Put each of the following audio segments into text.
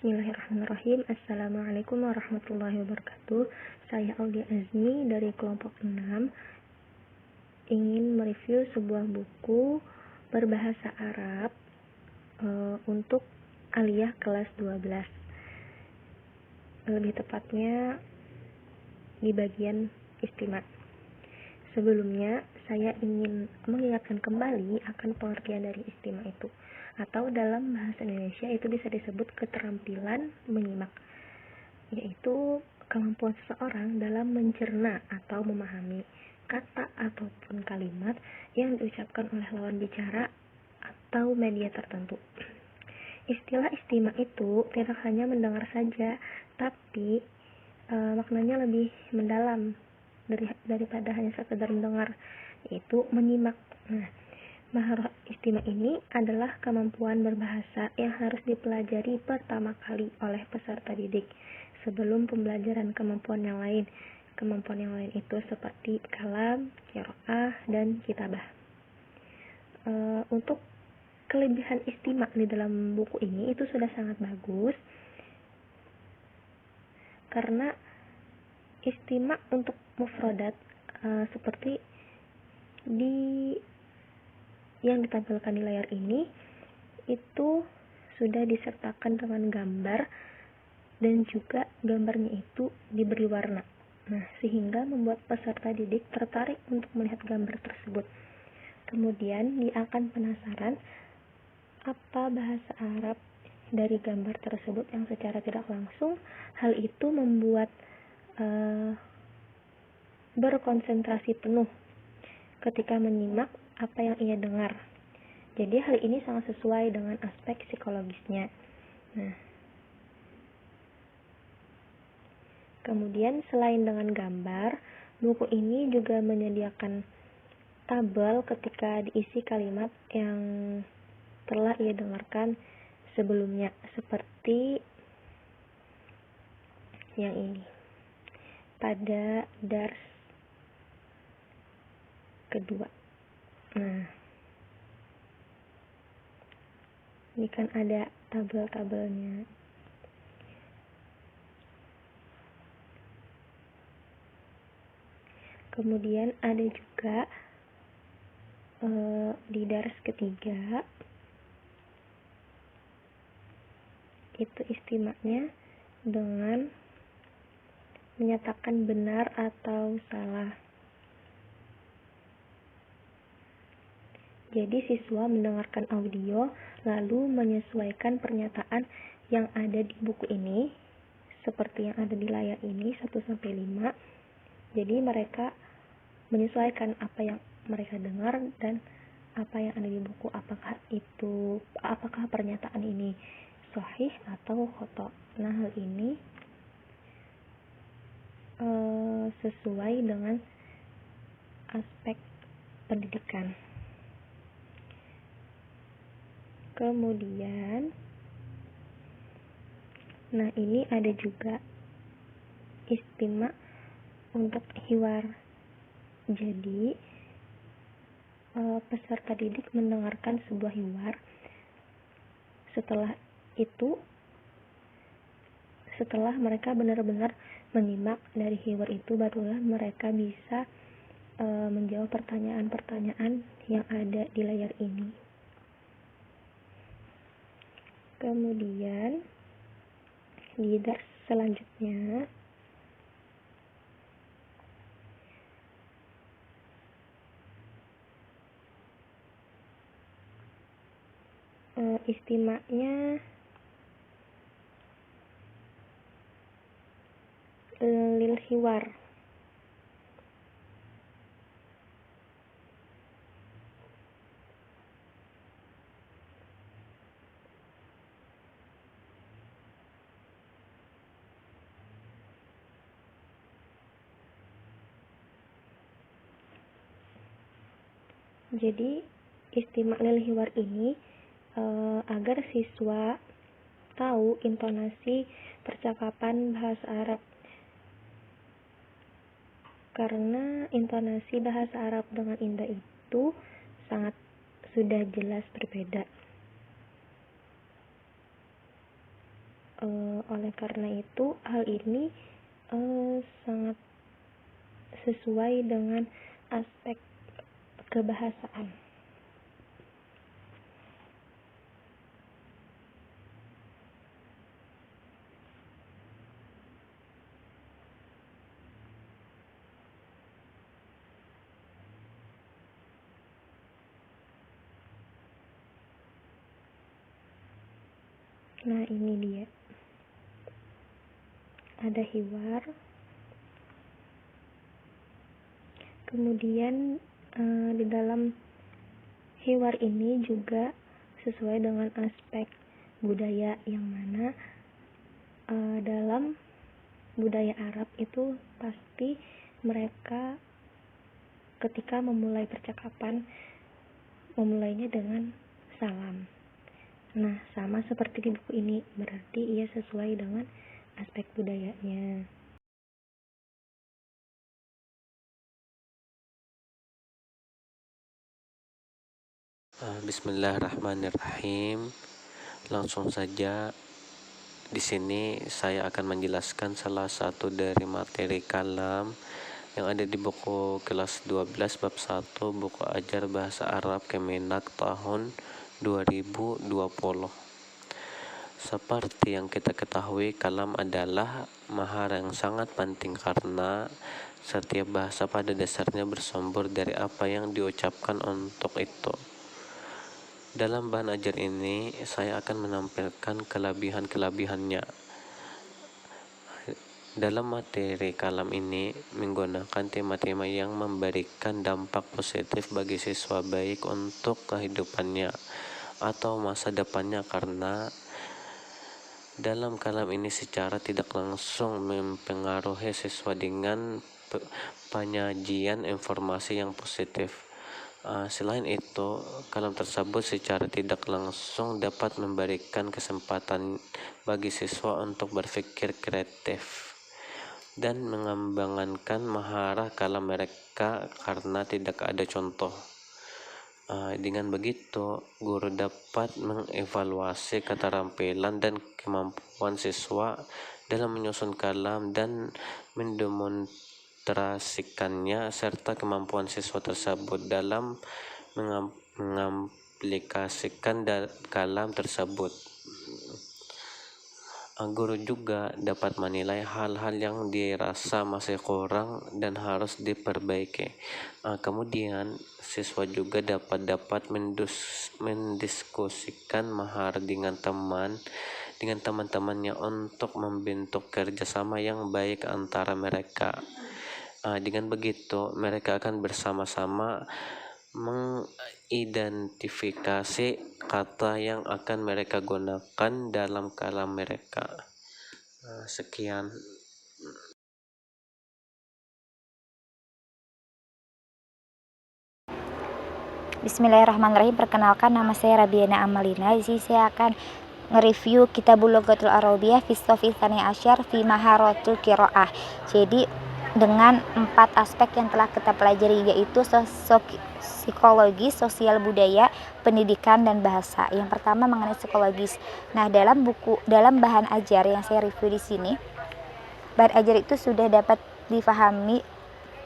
Bismillahirrahmanirrahim. Assalamualaikum warahmatullahi wabarakatuh. Saya Audi Azmi dari kelompok 6 ingin mereview sebuah buku berbahasa Arab untuk aliyah kelas 12. Lebih tepatnya di bagian istimak. Sebelumnya, saya ingin mengingatkan kembali akan pengertian dari istimak itu, atau dalam bahasa Indonesia itu bisa disebut keterampilan menyimak, yaitu kemampuan seseorang dalam mencerna atau memahami kata ataupun kalimat yang diucapkan oleh lawan bicara atau media tertentu. Istilah istimak itu tidak hanya mendengar saja, tapi maknanya lebih mendalam daripada hanya sekedar mendengar, yaitu menyimak. Maharah istimak ini adalah kemampuan berbahasa yang harus dipelajari pertama kali oleh peserta didik sebelum pembelajaran kemampuan yang lain. Kemampuan yang lain itu seperti kalam, qiraah, dan kitabah. Untuk kelebihan istimak di dalam buku ini itu sudah sangat bagus, karena istimak untuk mufradat seperti yang ditampilkan di layar ini itu sudah disertakan dengan gambar, dan juga gambarnya itu diberi warna. Sehingga membuat peserta didik tertarik untuk melihat gambar tersebut. Kemudian dia akan penasaran apa bahasa Arab dari gambar tersebut yang secara tidak langsung hal itu membuat berkonsentrasi penuh ketika menyimak apa yang ia dengar. Jadi hal ini sangat sesuai dengan aspek psikologisnya. Kemudian selain dengan gambar, buku ini juga menyediakan tabel ketika diisi kalimat yang telah ia dengarkan sebelumnya, seperti yang ini. Pada dars kedua. Ini kan ada tabel-tabelnya. Kemudian ada juga di dars ketiga itu istimaknya dengan menyatakan benar atau salah. Jadi siswa mendengarkan audio lalu menyesuaikan pernyataan yang ada di buku ini seperti yang ada di layar ini 1-5. Jadi mereka menyesuaikan apa yang mereka dengar dan apa yang ada di buku, apakah pernyataan ini sahih atau khoto. Hal ini sesuai dengan aspek pendidikan. Kemudian ini ada juga istimak untuk hiwar. Jadi peserta didik mendengarkan sebuah hiwar. Setelah mereka benar-benar menyimak dari hiwar itu, barulah mereka bisa menjawab pertanyaan-pertanyaan yang ada di layar ini. Kemudian di dars selanjutnya istimaknya lil hiwar. Jadi istimak lil hiwar ini agar siswa tahu intonasi percakapan bahasa Arab, karena intonasi bahasa Arab dengan Indah itu sangat sudah jelas berbeda. Oleh karena itu, hal ini sangat sesuai dengan aspek kebahasaan. Nah, ini dia. Ada hiwar. Kemudian di dalam hiwar ini juga sesuai dengan aspek budaya, yang mana dalam budaya Arab itu pasti mereka ketika memulai percakapan memulainya dengan salam. Nah, sama seperti di buku ini, berarti ia sesuai dengan aspek budayanya. Bismillahirrahmanirrahim. Langsung saja, di sini saya akan menjelaskan salah satu dari materi kalam yang ada di buku kelas 12 bab 1 buku ajar bahasa Arab Kemenak tahun 2020. Seperti yang kita ketahui, kalam adalah mahar yang sangat penting karena setiap bahasa pada dasarnya bersumber dari apa yang diucapkan untuk itu. Dalam bahan ajar ini, saya akan menampilkan kelebihan-kelebihannya. Dalam materi kalam ini menggunakan tema-tema yang memberikan dampak positif bagi siswa, baik untuk kehidupannya atau masa depannya, karena dalam kalam ini secara tidak langsung mempengaruhi siswa dengan penyajian informasi yang positif. Selain itu, kalam tersebut secara tidak langsung dapat memberikan kesempatan bagi siswa untuk berpikir kreatif dan mengembangkan maharah kalam mereka karena tidak ada contoh. Dengan begitu, guru dapat mengevaluasi keterampilan dan kemampuan siswa dalam menyusun kalam dan mendemonstrasikannya, serta kemampuan siswa tersebut dalam mengaplikasikan kalam tersebut. Guru juga dapat menilai hal-hal yang dirasa masih kurang dan harus diperbaiki. Kemudian siswa juga dapat mendiskusikan mahar dengan teman-temannya untuk membentuk kerjasama yang baik antara mereka. Dengan begitu, mereka akan bersama-sama mengidentifikasi kata yang akan mereka gunakan dalam kalam mereka. Sekian. Bismillahirrahmanirrahim. Perkenalkan, nama saya Rabiana Amalina. Di sini saya akan nge-review Kitabul Lughatul Arabiyah fi Shafi Tsani Asyar fi Maharatul Qiraah. Jadi dengan 4 aspek yang telah kita pelajari, yaitu psikologi, sosial, budaya, pendidikan, dan bahasa. Yang pertama mengenai psikologis. Nah, dalam bahan ajar yang saya review di sini, bahan ajar itu sudah dapat difahami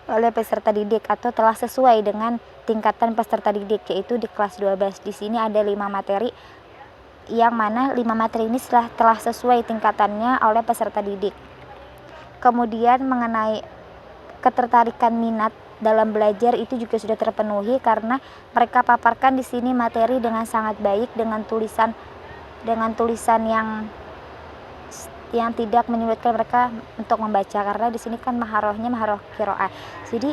oleh peserta didik atau telah sesuai dengan tingkatan peserta didik, yaitu di kelas 12. Di sini ada 5 materi, yang mana 5 materi ini telah sesuai tingkatannya oleh peserta didik. Kemudian mengenai ketertarikan minat dalam belajar itu juga sudah terpenuhi karena mereka paparkan di sini materi dengan sangat baik, dengan tulisan yang tidak menyulitkan mereka untuk membaca, karena di sini kan maharohnya maharoh qiraah. Jadi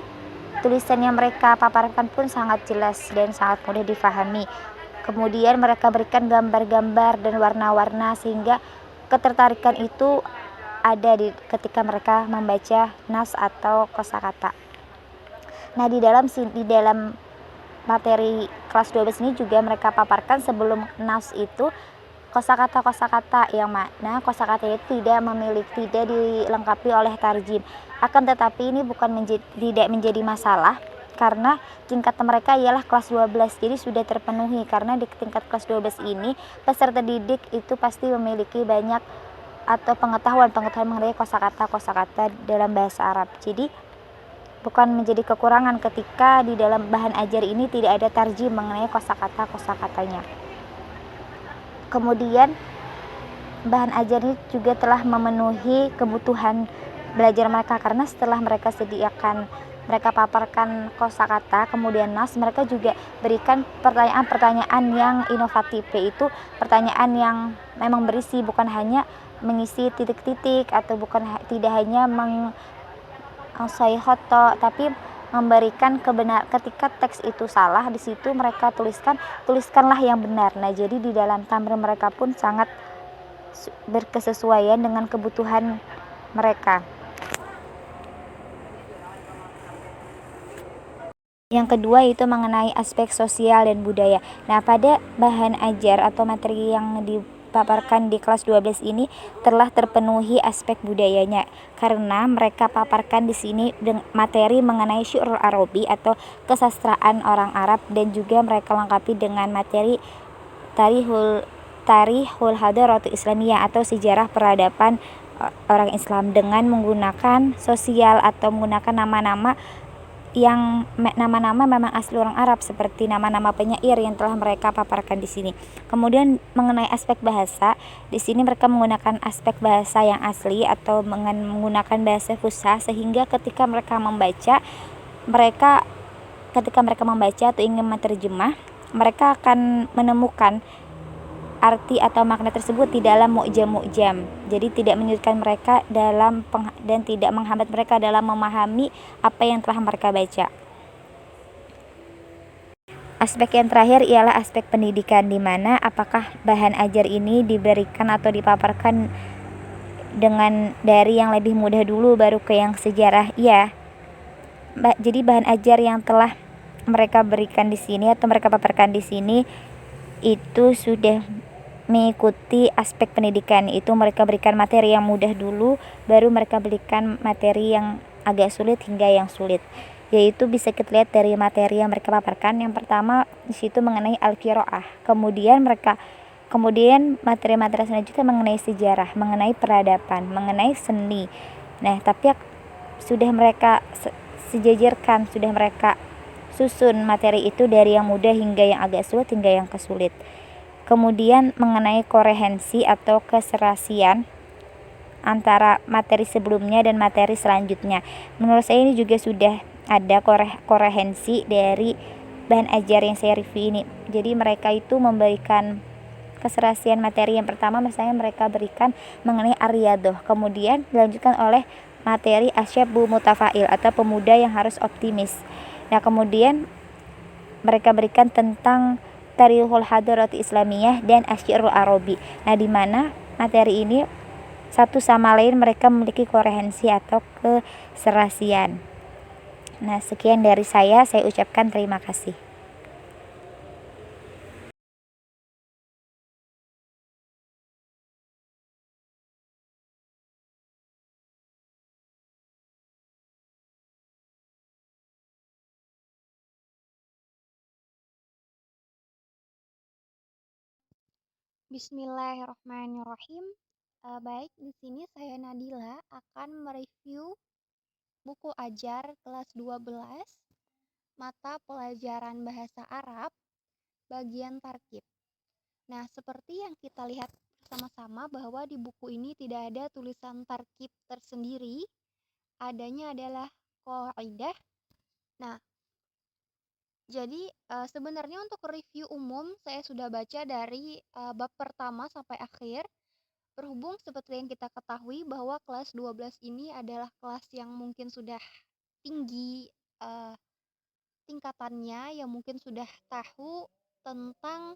tulisan yang mereka paparkan pun sangat jelas dan sangat mudah difahami. Kemudian mereka berikan gambar-gambar dan warna-warna sehingga ketertarikan itu ada ketika mereka membaca nas atau kosakata. Nah, di dalam materi kelas 12 ini juga mereka paparkan sebelum nas itu kosakata-kosakata, yang mana kosakata itu tidak dilengkapi oleh tarjim. Akan tetapi ini tidak menjadi masalah karena tingkat mereka ialah kelas 12, jadi sudah terpenuhi. Karena di tingkat kelas 12 ini peserta didik itu pasti memiliki banyak atau pengetahuan mengenai kosakata dalam bahasa Arab. Jadi bukan menjadi kekurangan ketika di dalam bahan ajar ini tidak ada tarjim mengenai kosakatanya. Kemudian bahan ajar ini juga telah memenuhi kebutuhan belajar mereka, karena setelah mereka paparkan kosakata kemudian nas, mereka juga berikan pertanyaan-pertanyaan yang inovatif, yaitu pertanyaan yang memang berisi, bukan hanya mengisi titik-titik atau tidak hanya sayhoto, tapi memberikan ketika teks itu salah di situ mereka tuliskanlah yang benar. Nah, jadi di dalam tamrin mereka pun sangat berkesesuaian dengan kebutuhan mereka. Yang kedua itu mengenai aspek sosial dan budaya. Nah, pada bahan ajar atau materi yang dipaparkan di kelas 12 ini telah terpenuhi aspek budayanya, karena mereka paparkan di sini materi mengenai syu'ur Arabi atau kesastraan orang Arab, dan juga mereka lengkapi dengan materi Tarihul Hadaratul Islamiyah atau sejarah peradaban orang Islam, dengan menggunakan sosial atau menggunakan nama-nama memang asli orang Arab, seperti nama-nama penyair yang telah mereka paparkan di sini. Kemudian mengenai aspek bahasa, di sini mereka menggunakan aspek bahasa yang asli atau menggunakan bahasa fusha, sehingga ketika mereka membaca atau ingin menerjemah, mereka akan menemukan arti atau makna tersebut di dalam mu'jam. Jadi tidak menyulitkan mereka dan tidak menghambat mereka dalam memahami apa yang telah mereka baca. Aspek yang terakhir ialah aspek pendidikan, di mana apakah bahan ajar ini diberikan atau dipaparkan dari yang lebih mudah dulu baru ke yang sejarah. Ya. Jadi bahan ajar yang telah mereka berikan di sini atau mereka paparkan di sini itu sudah mengikuti aspek pendidikan, itu mereka berikan materi yang mudah dulu baru mereka berikan materi yang agak sulit hingga yang sulit, yaitu bisa kita lihat dari materi yang mereka paparkan. Yang pertama di situ mengenai al-qiraah, kemudian materi-materi selanjutnya mengenai sejarah, mengenai peradaban, mengenai seni. Nah, tapi sudah mereka sejajarkan, sudah mereka susun materi itu dari yang mudah hingga yang agak sulit hingga yang kesulit. Kemudian mengenai korehensi atau keserasian antara materi sebelumnya dan materi selanjutnya. Menurut saya ini juga sudah ada korehensi dari bahan ajar yang saya review ini. Jadi mereka itu memberikan keserasian materi yang pertama, misalnya mereka berikan mengenai ar-riyadhah, kemudian dilanjutkan oleh materi asyabu mutafail atau pemuda yang harus optimis. Nah, kemudian mereka berikan tentang Tarihul Hadaratul Islamiyah dan Asy-Syi'rul Arabi. Nah, di mana materi ini satu sama lain mereka memiliki korehensi atau keserasian. Nah, sekian dari saya ucapkan terima kasih. Bismillahirrahmanirrahim. Baik, di sini saya Nadila akan mereview buku ajar kelas 12 mata pelajaran bahasa Arab bagian tarkib. Nah, seperti yang kita lihat sama-sama bahwa di buku ini tidak ada tulisan tarkib tersendiri, adanya adalah qaidah. Nah, jadi sebenarnya untuk review umum saya sudah baca dari bab pertama sampai akhir. Berhubung seperti yang kita ketahui bahwa kelas 12 ini adalah kelas yang mungkin sudah tinggi tingkatannya, yang mungkin sudah tahu tentang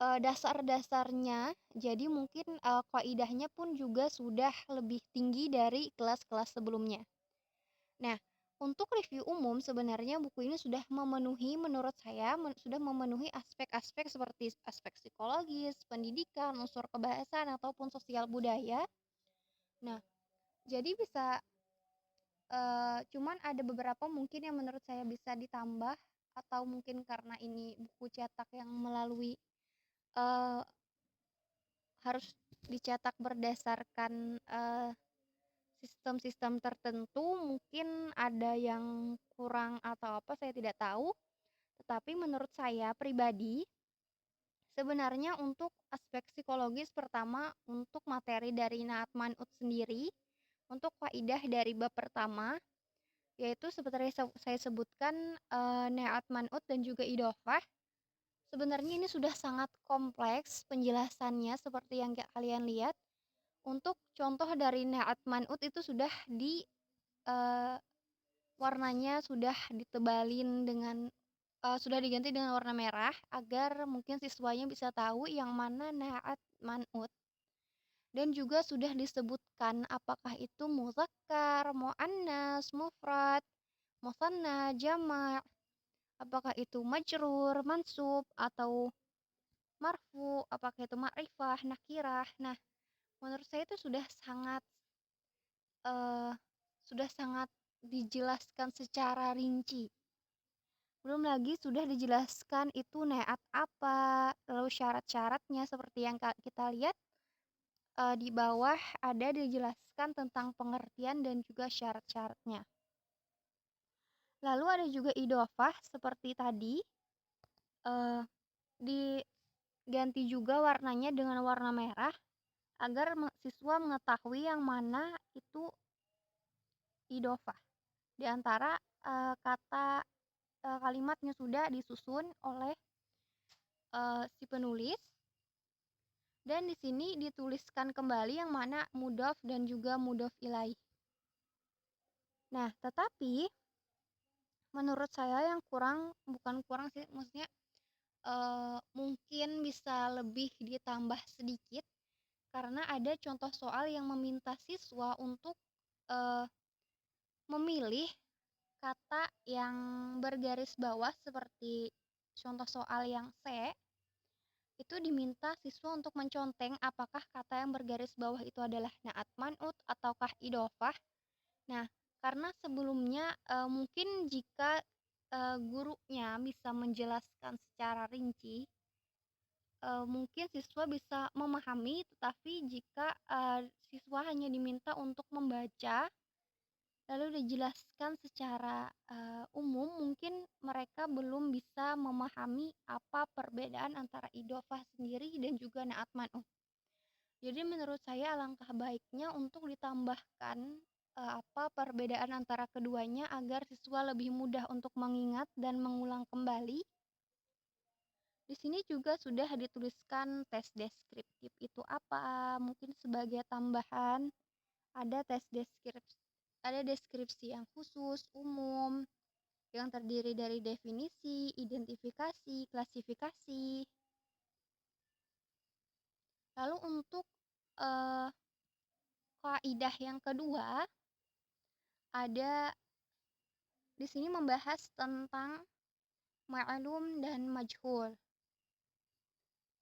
dasar-dasarnya. Jadi mungkin kaidahnya pun juga sudah lebih tinggi dari kelas-kelas sebelumnya. Nah, untuk review umum sebenarnya buku ini sudah memenuhi, menurut saya sudah memenuhi aspek-aspek seperti aspek psikologis, pendidikan, unsur kebahasaan ataupun sosial budaya. Nah, jadi bisa cuman ada beberapa mungkin yang menurut saya bisa ditambah, atau mungkin karena ini buku cetak yang melalui harus dicetak berdasarkan sistem-sistem tertentu, mungkin ada yang kurang atau apa saya tidak tahu. Tetapi menurut saya pribadi, sebenarnya untuk aspek psikologis pertama untuk materi dari Naat Man'ut sendiri, untuk faidah dari bab pertama, yaitu seperti saya sebutkan Naat Man'ut dan juga idofah. Sebenarnya ini sudah sangat kompleks penjelasannya seperti yang kalian lihat. Untuk contoh dari Naat Man'ut itu sudah eh, warnanya sudah ditebalin dengan sudah diganti dengan warna merah agar mungkin siswanya bisa tahu yang mana Naat Man'ut. Dan juga sudah disebutkan apakah itu muzakkar, muannas, mufrad, musanna, jama', apakah itu majrur, mansub, atau marfu, apakah itu ma'rifah, nakirah. Nah, menurut saya itu eh, sudah sangat dijelaskan secara rinci. Belum lagi sudah dijelaskan itu neat apa, lalu syarat-syaratnya seperti yang kita lihat di bawah ada dijelaskan tentang pengertian dan juga syarat-syaratnya. Lalu ada juga idofah seperti tadi, eh, diganti juga warnanya dengan warna merah agar siswa mengetahui yang mana itu idofah. Di antara kata kalimatnya sudah disusun oleh si penulis, dan di sini dituliskan kembali yang mana mudhof dan juga mudhof ilaih. Nah, tetapi menurut saya yang bukan kurang sih, maksudnya mungkin bisa lebih ditambah sedikit karena ada contoh soal yang meminta siswa untuk memilih kata yang bergaris bawah seperti contoh soal yang C. Itu diminta siswa untuk menconteng apakah kata yang bergaris bawah itu adalah naat man'ut ataukah idofah. Nah, karena sebelumnya mungkin jika gurunya bisa menjelaskan secara rinci, mungkin siswa bisa memahami, tetapi jika siswa hanya diminta untuk membaca lalu dijelaskan secara umum, mungkin mereka belum bisa memahami apa perbedaan antara idofah sendiri dan juga naat man'ut. Jadi menurut saya alangkah baiknya untuk ditambahkan apa perbedaan antara keduanya agar siswa lebih mudah untuk mengingat dan mengulang kembali. Di sini juga sudah dituliskan tes deskriptif itu apa, mungkin sebagai tambahan ada deskripsi yang khusus, umum, yang terdiri dari definisi, identifikasi, klasifikasi. Lalu untuk kaidah yang kedua, ada di sini membahas tentang ma'lum dan majhul.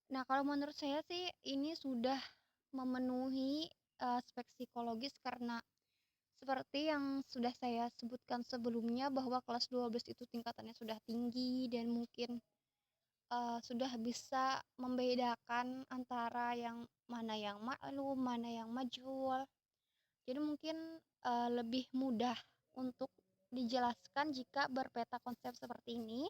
Nah, kalau menurut saya sih ini sudah memenuhi aspek psikologis karena seperti yang sudah saya sebutkan sebelumnya bahwa kelas 12 itu tingkatannya sudah tinggi dan mungkin sudah bisa membedakan antara yang mana yang maklum, mana yang majhul. Jadi mungkin lebih mudah untuk dijelaskan jika berpeta konsep seperti ini.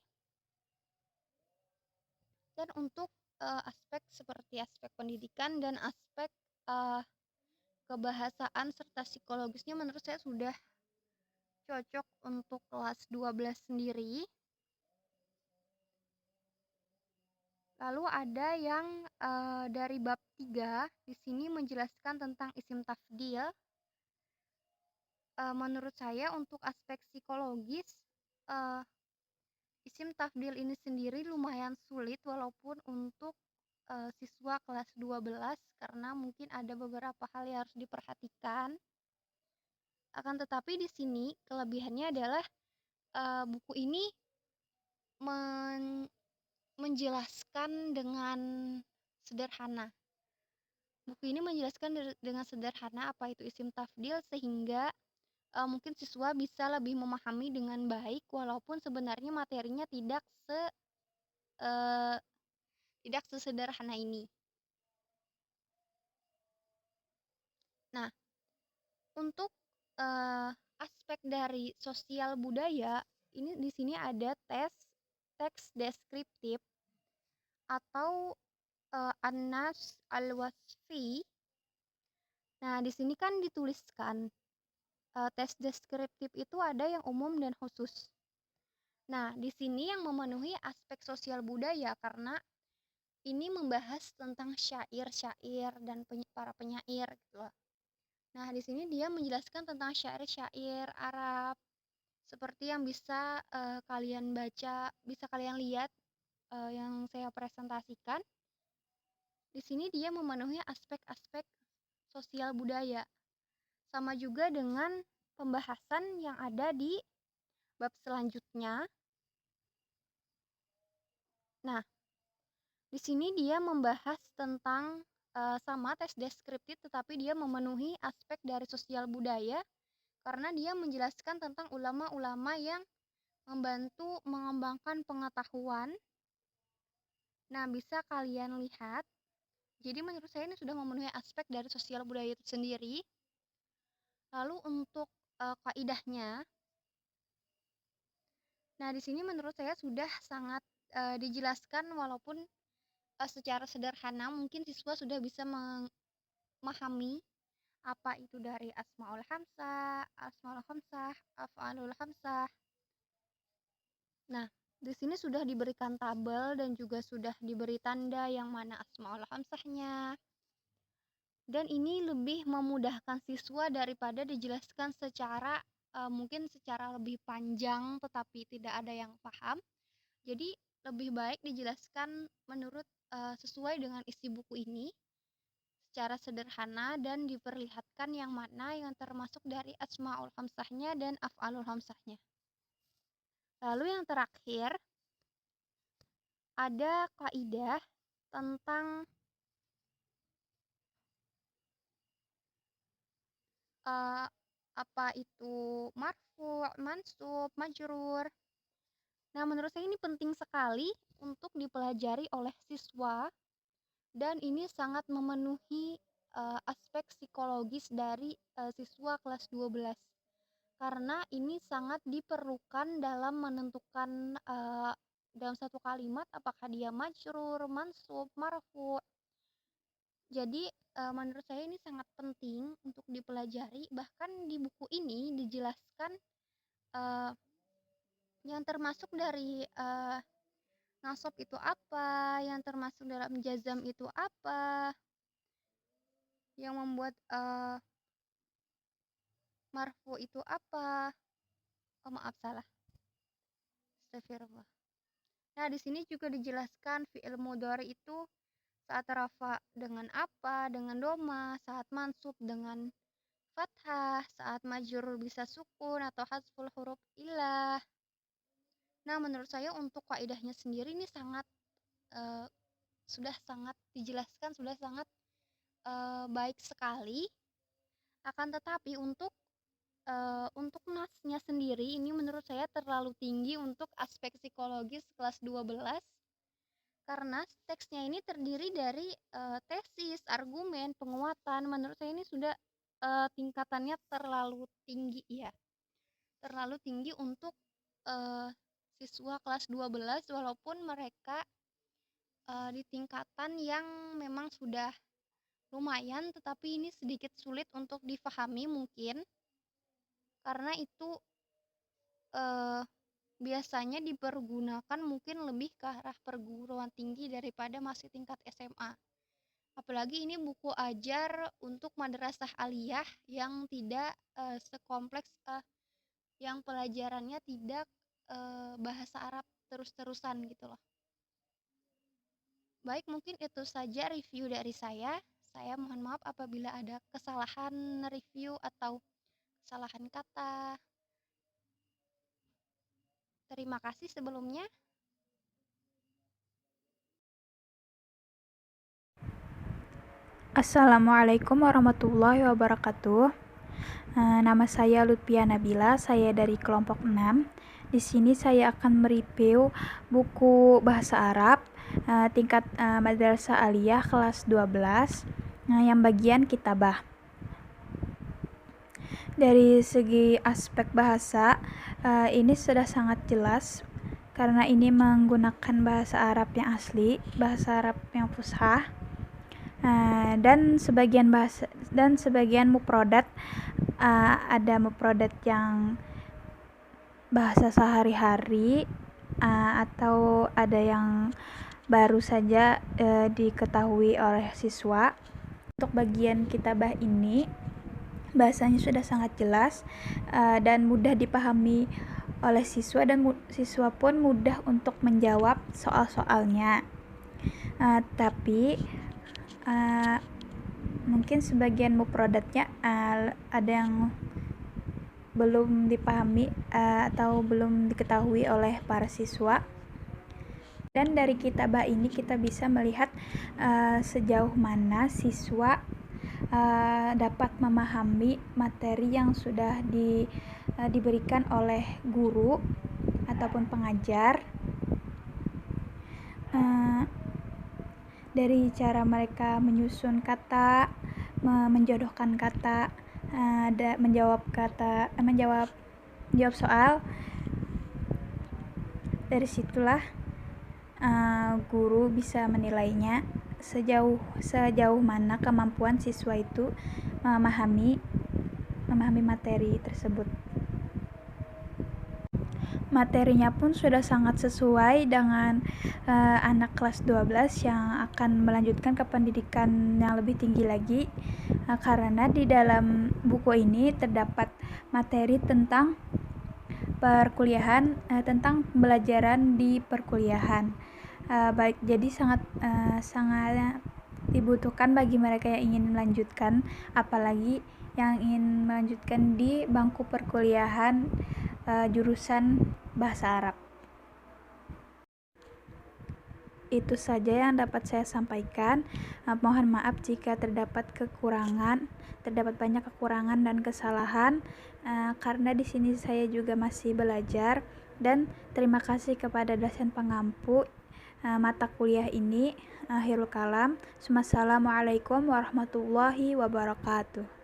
Dan untuk aspek seperti aspek pendidikan dan aspek kebahasaan serta psikologisnya menurut saya sudah cocok untuk kelas 12 sendiri. Lalu ada yang dari bab 3 di sini menjelaskan tentang isim tafdil. Menurut saya untuk aspek psikologis isim tafdil ini sendiri lumayan sulit walaupun untuk siswa kelas 12 karena mungkin ada beberapa hal yang harus diperhatikan. Akan tetapi di sini kelebihannya adalah buku ini menjelaskan dengan sederhana. Buku ini menjelaskan dengan sederhana apa itu isim tafdil sehingga mungkin siswa bisa lebih memahami dengan baik walaupun sebenarnya materinya uh, tidak sesederhana ini. Untuk aspek dari sosial budaya, ini di sini ada teks deskriptif atau an-nas al-wasfi. Nah, di sini kan dituliskan teks deskriptif itu ada yang umum dan khusus. Nah, di sini yang memenuhi aspek sosial budaya karena ini membahas tentang syair-syair dan para penyair gitu loh. Nah, di sini dia menjelaskan tentang syair-syair Arab seperti yang bisa kalian baca, bisa kalian lihat yang saya presentasikan. Di sini dia memenuhi aspek-aspek sosial budaya. Sama juga dengan pembahasan yang ada di bab selanjutnya. Nah, di sini dia membahas tentang sama tes deskriptif, tetapi dia memenuhi aspek dari sosial budaya karena dia menjelaskan tentang ulama-ulama yang membantu mengembangkan pengetahuan. Nah, bisa kalian lihat. Jadi menurut saya ini sudah memenuhi aspek dari sosial budaya itu sendiri. Lalu untuk kaidahnya, nah di sini menurut saya sudah sangat dijelaskan walaupun secara sederhana mungkin siswa sudah bisa memahami apa itu dari asmaul hamsah, af'alul hamsah. Nah, di sini sudah diberikan tabel dan juga sudah diberi tanda yang mana asmaul hamsahnya. Dan ini lebih memudahkan siswa daripada dijelaskan secara mungkin secara lebih panjang tetapi tidak ada yang paham. Jadi lebih baik dijelaskan menurut sesuai dengan isi buku ini secara sederhana dan diperlihatkan yang mana yang termasuk dari asmaul hamsahnya dan af'alul hamsahnya. Lalu yang terakhir ada kaidah tentang apa itu marfu', mansub, majrur. Nah, menurut saya ini penting sekali untuk dipelajari oleh siswa dan ini sangat memenuhi aspek psikologis dari siswa kelas 12. Karena ini sangat diperlukan dalam menentukan dalam satu kalimat apakah dia majrur, mansub, marfu'. Jadi menurut saya ini sangat penting untuk dipelajari. Bahkan di buku ini dijelaskan yang termasuk dari nasab itu apa, yang termasuk dalam jazam itu apa, yang membuat marfu itu apa. Oh maaf salah. Astagfirullah. Nah, di sini juga dijelaskan fi'il mudhari itu saat rafa dengan apa, dengan doma, saat mansub dengan fathah, saat majrur bisa sukun atau hasful huruf illah. Nah, menurut saya untuk kaidahnya sendiri ini sangat sudah sangat dijelaskan, sudah sangat baik sekali. Akan tetapi untuk nasnya sendiri ini menurut saya terlalu tinggi untuk aspek psikologis kelas 12 karena teksnya ini terdiri dari tesis, argumen, penguatan. Menurut saya ini sudah tingkatannya terlalu tinggi ya. Terlalu tinggi untuk siswa kelas 12 walaupun mereka di tingkatan yang memang sudah lumayan tetapi ini sedikit sulit untuk difahami mungkin karena itu biasanya dipergunakan mungkin lebih ke arah perguruan tinggi daripada masih tingkat SMA. Apalagi ini buku ajar untuk madrasah aliyah yang tidak sekompleks yang pelajarannya tidak bahasa Arab terus-terusan gitu loh. Baik, mungkin itu saja review dari saya. Saya mohon maaf apabila ada kesalahan review atau kesalahan kata. Terima kasih sebelumnya. Assalamualaikum warahmatullahi wabarakatuh. Nama saya Lutfia Nabila, saya dari kelompok 6. Di sini saya akan mereview buku bahasa Arab tingkat Madrasah Aliyah kelas 12 yang bagian kitabah. Dari segi aspek bahasa, ini sudah sangat jelas karena ini menggunakan bahasa Arab yang asli, bahasa Arab yang fusha, dan sebagian mufradat, ada mufradat yang bahasa sehari-hari, atau ada yang baru saja diketahui oleh siswa. Untuk bagian kitabah ini bahasanya sudah sangat jelas dan mudah dipahami oleh siswa, dan siswa pun mudah untuk menjawab soal-soalnya. Tapi mungkin sebagian mufradatnya ada yang belum dipahami atau belum diketahui oleh para siswa. Dan dari kitabah ini kita bisa melihat sejauh mana siswa dapat memahami materi yang sudah diberikan oleh guru ataupun pengajar, dari cara mereka menyusun kata, menjodohkan kata, menjawab soal. Dari situlah guru bisa menilainya sejauh mana kemampuan siswa itu memahami materi tersebut. Materinya pun sudah sangat sesuai dengan anak kelas 12 yang akan melanjutkan ke pendidikan yang lebih tinggi lagi, karena di dalam buku ini terdapat materi tentang perkuliahan, tentang pembelajaran di perkuliahan. Jadi sangat dibutuhkan bagi mereka yang ingin melanjutkan, apalagi yang ingin melanjutkan di bangku perkuliahan jurusan bahasa Arab. Itu saja yang dapat saya sampaikan. Mohon maaf jika terdapat banyak kekurangan dan kesalahan, karena di sini saya juga masih belajar. Dan terima kasih kepada dosen pengampu mata kuliah ini. Akhirul kalam. Wassalamualaikum warahmatullahi wabarakatuh.